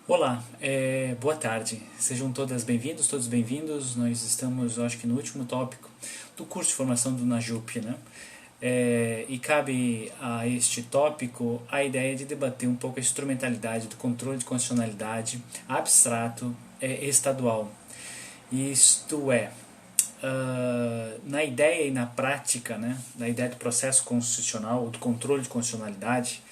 Olá, boa tarde. Sejam todas bem-vindos, todos bem-vindos. Nós estamos, eu acho que no último tópico do curso de formação do Najup, né? E cabe a este tópico a ideia de debater um pouco a instrumentalidade do controle de constitucionalidade abstrato estadual. Isto é, na ideia e na prática, né, na ideia do processo constitucional, do controle de constitucionalidade,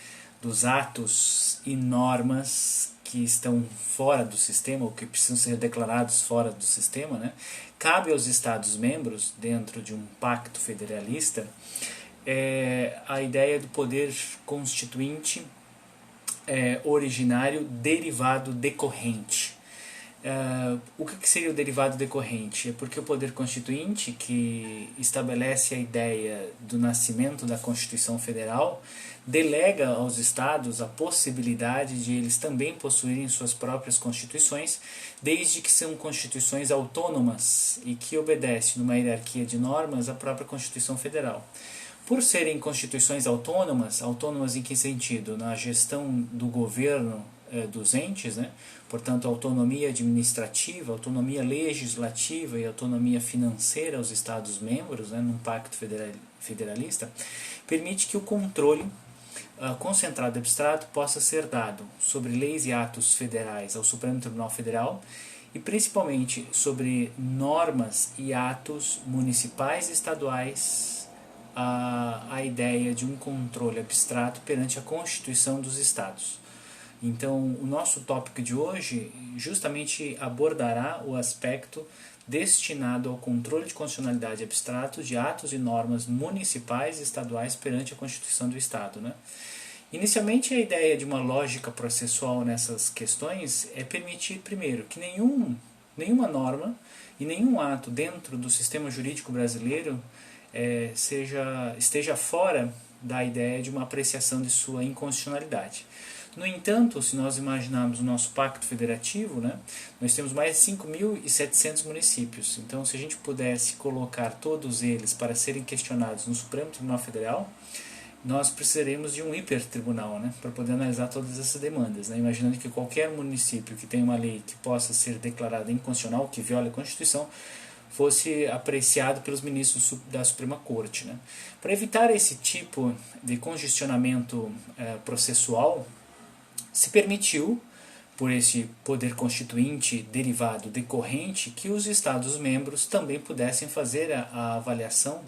dos atos e normas que estão fora do sistema ou que precisam ser declarados fora do sistema, né, cabe aos Estados-membros, dentro de um pacto federalista, a ideia do poder constituinte originário derivado decorrente. O que seria o derivado decorrente? É porque o poder constituinte, que estabelece a ideia do nascimento da Constituição Federal, delega aos estados a possibilidade de eles também possuírem suas próprias constituições, desde que são constituições autônomas e que obedecem, numa hierarquia de normas, à própria Constituição Federal. Por serem constituições autônomas, autônomas em que sentido? Na gestão do governo dos entes, né? Portanto, autonomia administrativa, autonomia legislativa e autonomia financeira aos Estados-membros, né? Num pacto federalista, permite que o controle concentrado e abstrato possa ser dado sobre leis e atos federais ao Supremo Tribunal Federal e principalmente sobre normas e atos municipais e estaduais, a ideia de um controle abstrato perante a Constituição dos Estados. Então, o nosso tópico de hoje justamente abordará o aspecto destinado ao controle de constitucionalidade abstrato de atos e normas municipais e estaduais perante a Constituição do Estado, né? Inicialmente, a ideia de uma lógica processual nessas questões é permitir, primeiro, que nenhuma norma e nenhum ato dentro do sistema jurídico brasileiro esteja fora da ideia de uma apreciação de sua inconstitucionalidade. No entanto, se nós imaginarmos o nosso pacto federativo, né, nós temos mais de 5.700 municípios. Então, se a gente pudesse colocar todos eles para serem questionados no Supremo Tribunal Federal, nós precisaremos de um hipertribunal, né, para poder analisar todas essas demandas, né, imaginando que qualquer município que tenha uma lei que possa ser declarada inconstitucional, que viole a Constituição, fosse apreciado pelos ministros da Suprema Corte, né. Para evitar esse tipo de congestionamento processual, se permitiu, por esse poder constituinte derivado decorrente, que os Estados-membros também pudessem fazer a avaliação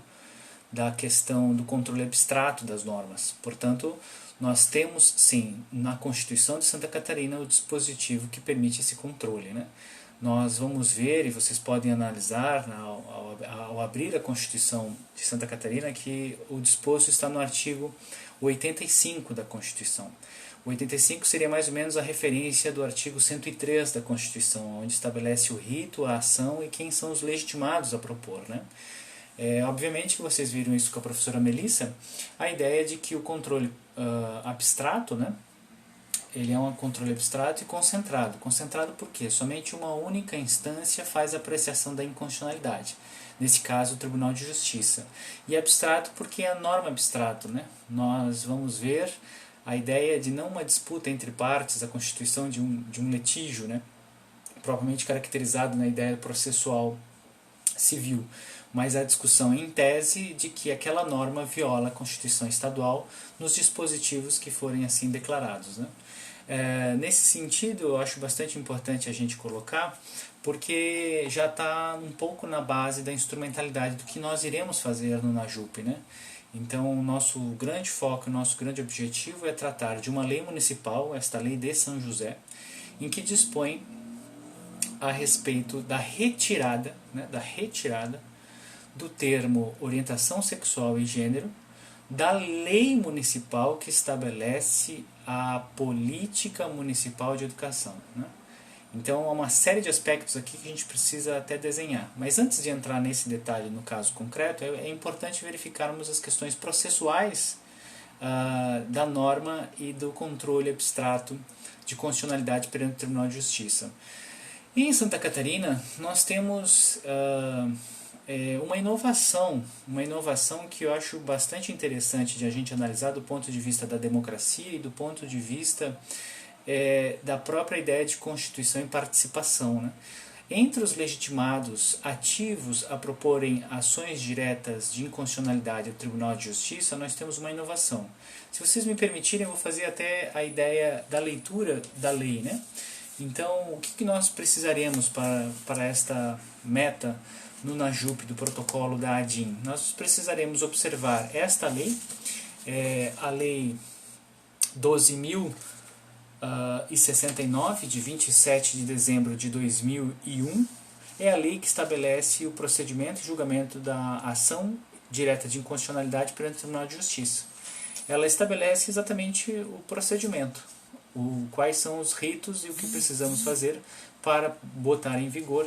da questão do controle abstrato das normas. Portanto, nós temos, sim, na Constituição de Santa Catarina o dispositivo que permite esse controle, né? Nós vamos ver, e vocês podem analisar ao abrir a Constituição de Santa Catarina, que o disposto está no artigo 85 da Constituição. O 85 seria mais ou menos a referência do artigo 103 da Constituição, onde estabelece o rito, a ação e quem são os legitimados a propor, né? Obviamente que vocês viram isso com a professora Melissa, a ideia de que o controle abstrato, né, ele é um controle abstrato e concentrado. Concentrado por quê? Somente uma única instância faz a apreciação da inconstitucionalidade. Nesse caso, o Tribunal de Justiça. E abstrato porque é a norma abstrato, né? Nós vamos ver a ideia de não uma disputa entre partes, a constituição de um litígio, né, propriamente caracterizado na ideia processual civil, mas a discussão em tese de que aquela norma viola a Constituição Estadual nos dispositivos que forem assim declarados, né. Nesse sentido, eu acho bastante importante a gente colocar, porque já está um pouco na base da instrumentalidade do que nós iremos fazer no Najup, né? Então, o nosso grande foco, o nosso grande objetivo é tratar de uma lei municipal, esta lei de São José, em que dispõe a respeito da retirada, né, do termo orientação sexual e gênero da lei municipal que estabelece a política municipal de educação, né? Então, há uma série de aspectos aqui que a gente precisa até desenhar. Mas antes de entrar nesse detalhe no caso concreto, é importante verificarmos as questões processuais da norma e do controle abstrato de constitucionalidade perante o Tribunal de Justiça. E em Santa Catarina, nós temos uma inovação que eu acho bastante interessante de a gente analisar do ponto de vista da democracia e do ponto de vista da própria ideia de constituição e participação, né? Entre os legitimados ativos a proporem ações diretas de inconstitucionalidade ao Tribunal de Justiça, nós temos uma inovação. Se vocês me permitirem, eu vou fazer até a ideia da leitura da lei, né? Então, o que nós precisaremos para esta meta no NAJUP do protocolo da ADIM? Nós precisaremos observar esta lei, a Lei 12.069, de 27 de dezembro de 2001, é a lei que estabelece o procedimento e julgamento da ação direta de inconstitucionalidade perante o Tribunal de Justiça. Ela estabelece exatamente o procedimento, quais são os ritos e o que precisamos fazer para botar em vigor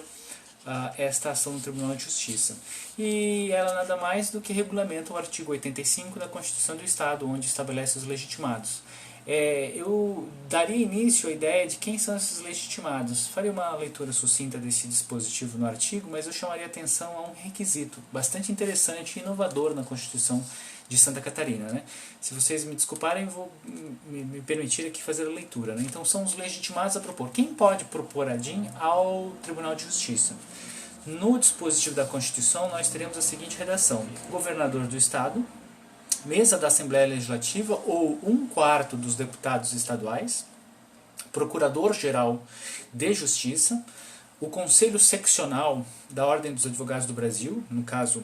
esta ação no Tribunal de Justiça. E ela nada mais do que regulamenta o artigo 85 da Constituição do Estado, onde estabelece os legitimados. Eu daria início à ideia de quem são esses legitimados. Faria uma leitura sucinta desse dispositivo no artigo, mas eu chamaria atenção a um requisito bastante interessante e inovador na Constituição de Santa Catarina, né? Se vocês me desculparem, vou me permitir aqui fazer a leitura, né? Então são os legitimados a propor. Quem pode propor a DIN ao Tribunal de Justiça? No dispositivo da Constituição nós teremos a seguinte redação: governador do Estado, mesa da Assembleia Legislativa ou 1/4 dos deputados estaduais, procurador-geral de Justiça, o Conselho Seccional da Ordem dos Advogados do Brasil, no caso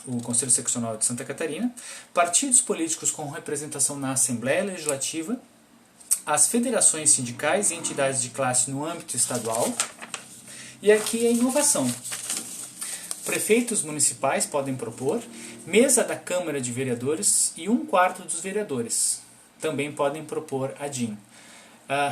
o Conselho Seccional de Santa Catarina, partidos políticos com representação na Assembleia Legislativa, as federações sindicais e entidades de classe no âmbito estadual, e aqui a inovação. Prefeitos municipais podem propor, mesa da Câmara de Vereadores e 1/4 dos vereadores também podem propor a DIN.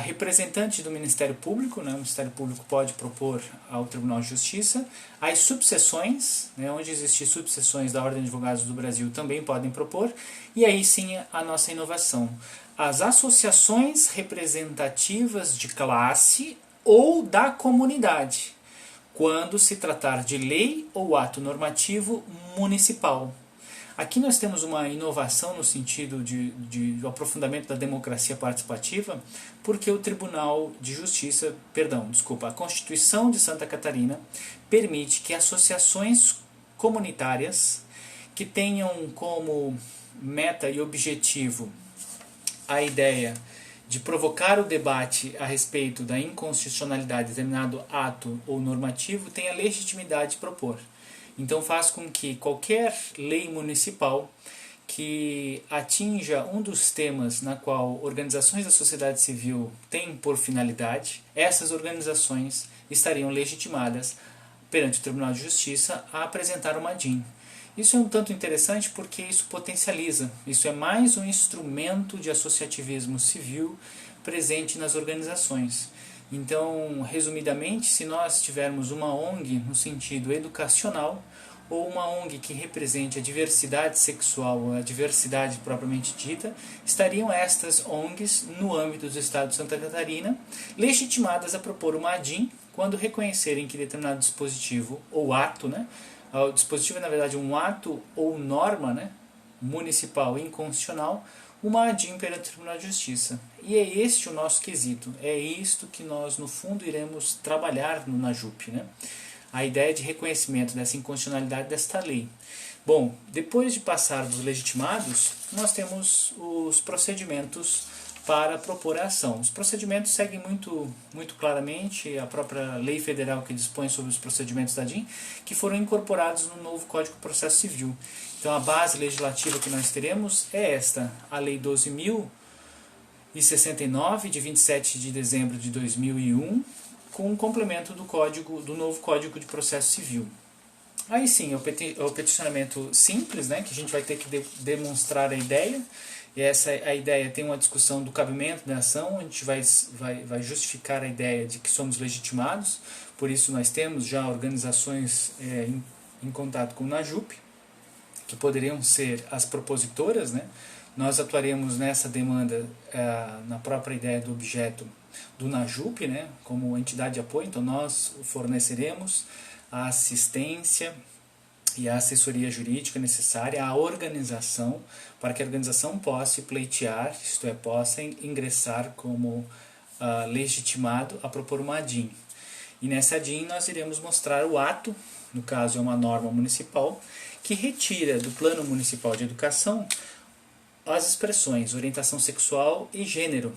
Representante do Ministério Público, né, o Ministério Público pode propor ao Tribunal de Justiça. As subseções, né, onde existem subseções da Ordem de Advogados do Brasil, também podem propor. E aí sim a nossa inovação. As associações representativas de classe ou da comunidade, quando se tratar de lei ou ato normativo municipal. Aqui nós temos uma inovação no sentido do aprofundamento da democracia participativa, porque o Tribunal de Justiça, a Constituição de Santa Catarina permite que associações comunitárias que tenham como meta e objetivo a ideia de provocar o debate a respeito da inconstitucionalidade de determinado ato ou normativo tenha legitimidade de propor. Então faz com que qualquer lei municipal que atinja um dos temas na qual organizações da sociedade civil têm por finalidade, essas organizações estariam legitimadas perante o Tribunal de Justiça a apresentar uma DIN. Isso é um tanto interessante porque isso potencializa, isso é mais um instrumento de associativismo civil presente nas organizações. Então, resumidamente, se nós tivermos uma ONG no sentido educacional, ou uma ONG que represente a diversidade sexual, ou a diversidade propriamente dita, estariam estas ONGs no âmbito do Estado de Santa Catarina, legitimadas a propor uma ADIM, quando reconhecerem que determinado dispositivo ou ato, né, o dispositivo é na verdade um ato ou norma, né, municipal inconstitucional, uma ADIM perante o Tribunal de Justiça. E é este o nosso quesito, é isto que nós no fundo iremos trabalhar no NAJUP, né? A ideia de reconhecimento dessa inconstitucionalidade desta lei. Bom, depois de passar dos legitimados, nós temos os procedimentos para propor a ação. Os procedimentos seguem muito claramente a própria lei federal que dispõe sobre os procedimentos da DIN, que foram incorporados no novo Código de Processo Civil. Então a base legislativa que nós teremos é esta, a Lei 12.069, de 27 de dezembro de 2001, com um complemento do novo Código de Processo Civil. Aí sim, o peticionamento simples, né, que a gente vai ter que demonstrar a ideia. E a ideia tem uma discussão do cabimento da ação, a gente vai justificar a ideia de que somos legitimados, por isso nós temos já organizações em contato com o NAJUP, que poderiam ser as propositoras, né? Nós atuaremos nessa demanda na própria ideia do objeto do NAJUP, né? Como entidade de apoio, então nós forneceremos a assistência e a assessoria jurídica necessária à organização, para que a organização possa pleitear, isto é, possa ingressar como legitimado a propor uma ADIM. E nessa ADIM nós iremos mostrar o ato, no caso é uma norma municipal, que retira do Plano Municipal de Educação as expressões orientação sexual e gênero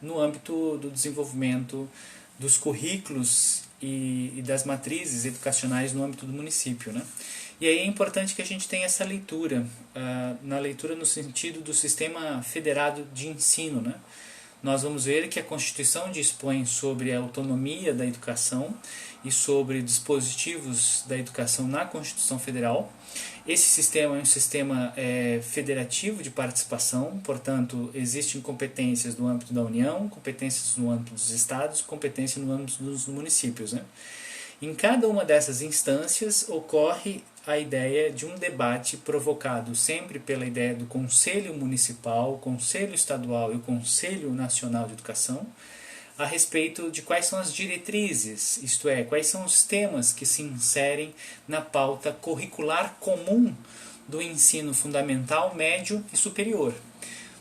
no âmbito do desenvolvimento dos currículos e das matrizes educacionais no âmbito do município, né? E aí é importante que a gente tenha essa leitura, na leitura no sentido do sistema federado de ensino, né? Nós vamos ver que a Constituição dispõe sobre a autonomia da educação e sobre dispositivos da educação na Constituição Federal. Esse sistema é um sistema federativo de participação, portanto, existem competências no âmbito da União, competências no âmbito dos estados, competência no âmbito dos municípios, né? Em cada uma dessas instâncias ocorre a ideia de um debate provocado sempre pela ideia do Conselho Municipal, Conselho Estadual e o Conselho Nacional de Educação, a respeito de quais são as diretrizes, isto é, quais são os temas que se inserem na pauta curricular comum do ensino fundamental, médio e superior.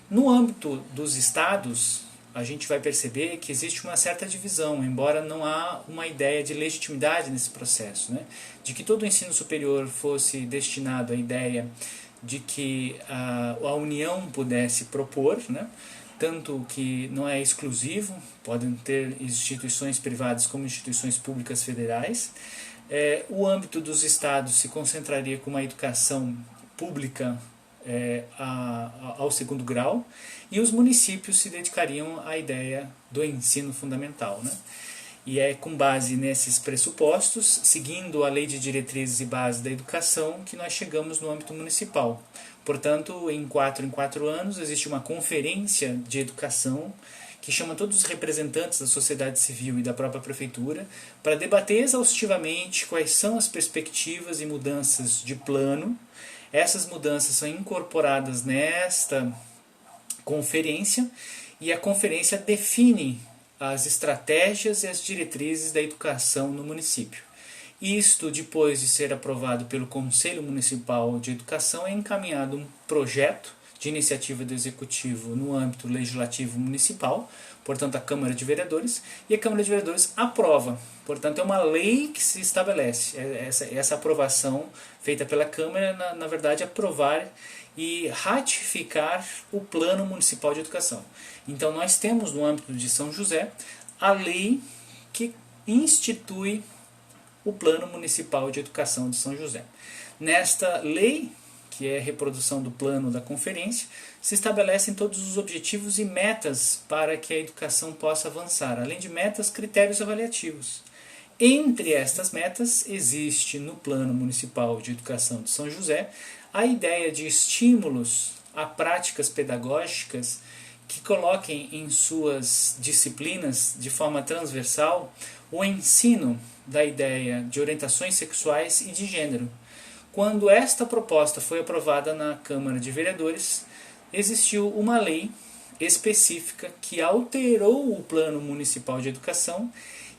No âmbito dos estados, a gente vai perceber que existe uma certa divisão, embora não há uma ideia de legitimidade nesse processo, né? De que todo o ensino superior fosse destinado à ideia de que a União pudesse propor, né? Tanto que não é exclusivo, podem ter instituições privadas como instituições públicas federais. O âmbito dos estados se concentraria com uma educação pública ao segundo grau, e os municípios se dedicariam à ideia do ensino fundamental, né? E é com base nesses pressupostos, seguindo a Lei de Diretrizes e Bases da Educação, que nós chegamos no âmbito municipal. Portanto, em 4 anos, existe uma conferência de educação que chama todos os representantes da sociedade civil e da própria prefeitura para debater exaustivamente quais são as perspectivas e mudanças de plano. Essas mudanças são incorporadas nesta conferência e a conferência define as estratégias e as diretrizes da educação no município. Isto, depois de ser aprovado pelo Conselho Municipal de Educação, é encaminhado um projeto de iniciativa do Executivo no âmbito legislativo municipal, portanto a Câmara de Vereadores, e a Câmara de Vereadores aprova. Portanto, é uma lei que se estabelece. Essa aprovação feita pela Câmara, na verdade, aprovar e ratificar o Plano Municipal de Educação. Então, nós temos no âmbito de São José a lei que institui o Plano Municipal de Educação de São José. Nesta lei, que é a reprodução do plano da conferência, se estabelecem todos os objetivos e metas para que a educação possa avançar, além de metas, critérios avaliativos. Entre estas metas, existe no Plano Municipal de Educação de São José a ideia de estímulos a práticas pedagógicas que coloquem em suas disciplinas, de forma transversal, o ensino da ideia de orientações sexuais e de gênero. Quando esta proposta foi aprovada na Câmara de Vereadores, existiu uma lei específica que alterou o Plano Municipal de Educação,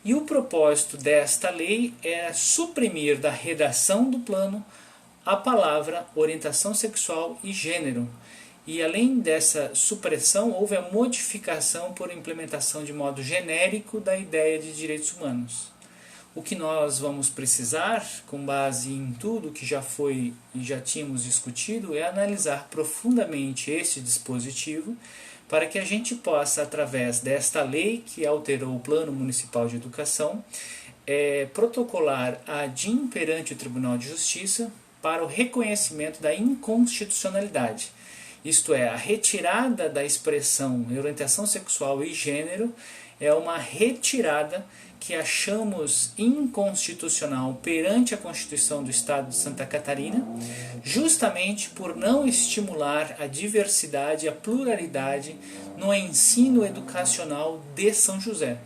e o propósito desta lei era suprimir da redação do plano a palavra orientação sexual e gênero. E além dessa supressão, houve a modificação por implementação de modo genérico da ideia de direitos humanos. O que nós vamos precisar, com base em tudo que já foi e já tínhamos discutido, é analisar profundamente este dispositivo para que a gente possa, através desta lei que alterou o Plano Municipal de Educação, protocolar a ADIM perante o Tribunal de Justiça para o reconhecimento da inconstitucionalidade. Isto é, a retirada da expressão orientação sexual e gênero é uma retirada que achamos inconstitucional perante a Constituição do Estado de Santa Catarina, justamente por não estimular a diversidade e a pluralidade no ensino educacional de São José.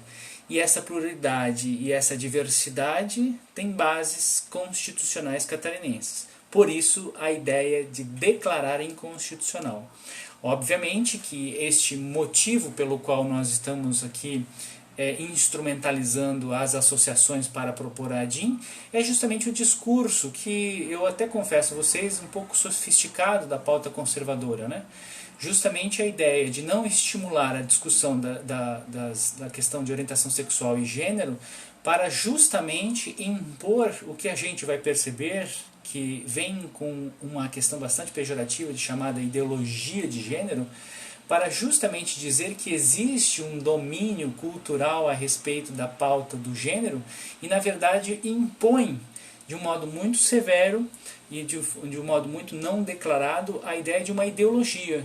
E essa pluralidade e essa diversidade têm bases constitucionais catarinenses. Por isso, a ideia de declarar inconstitucional. Obviamente que este motivo pelo qual nós estamos aqui instrumentalizando as associações para propor a ADIM é justamente o discurso que eu até confesso a vocês um pouco sofisticado da pauta conservadora, né? justamente a ideia de não estimular a discussão da questão de orientação sexual e gênero para justamente impor o que a gente vai perceber que vem com uma questão bastante pejorativa de chamada ideologia de gênero, para justamente dizer que existe um domínio cultural a respeito da pauta do gênero e, na verdade, impõe de um modo muito severo e de um modo muito não declarado a ideia de uma ideologia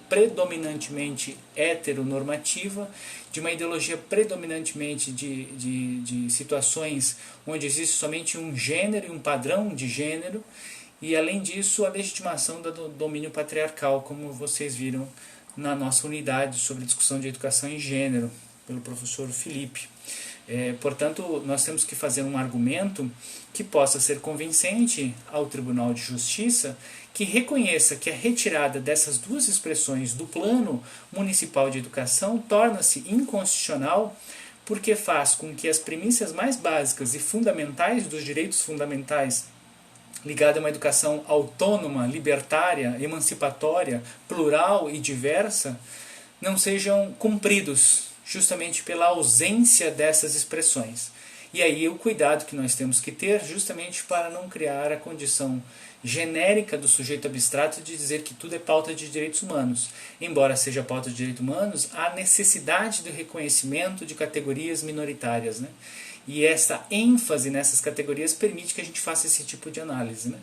predominantemente heteronormativa, de uma ideologia predominantemente de situações onde existe somente um gênero e um padrão de gênero, e além disso a legitimação do domínio patriarcal, como vocês viram na nossa unidade sobre discussão de educação e gênero, pelo professor Felipe. Portanto, nós temos que fazer um argumento que possa ser convincente ao Tribunal de Justiça, que reconheça que a retirada dessas duas expressões do plano municipal de educação torna-se inconstitucional, porque faz com que as premissas mais básicas e fundamentais dos direitos fundamentais ligado a uma educação autônoma, libertária, emancipatória, plural e diversa, não sejam cumpridos, justamente pela ausência dessas expressões. E aí o cuidado que nós temos que ter, justamente para não criar a condição genérica do sujeito abstrato de dizer que tudo é pauta de direitos humanos. Embora seja pauta de direitos humanos, há necessidade do reconhecimento de categorias minoritárias, né? E essa ênfase nessas categorias permite que a gente faça esse tipo de análise, né?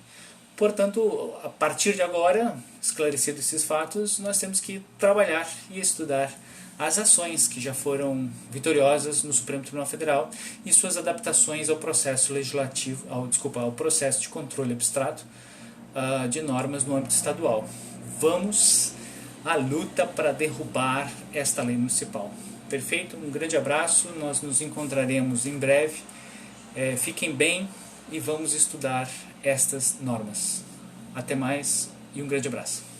Portanto, a partir de agora, esclarecidos esses fatos, nós temos que trabalhar e estudar as ações que já foram vitoriosas no Supremo Tribunal Federal e suas adaptações ao processo legislativo, ao processo de controle abstrato de normas no âmbito estadual. Vamos à luta para derrubar esta lei municipal. Perfeito? Um grande abraço, nós nos encontraremos em breve. Fiquem bem e vamos estudar estas normas. Até mais e um grande abraço.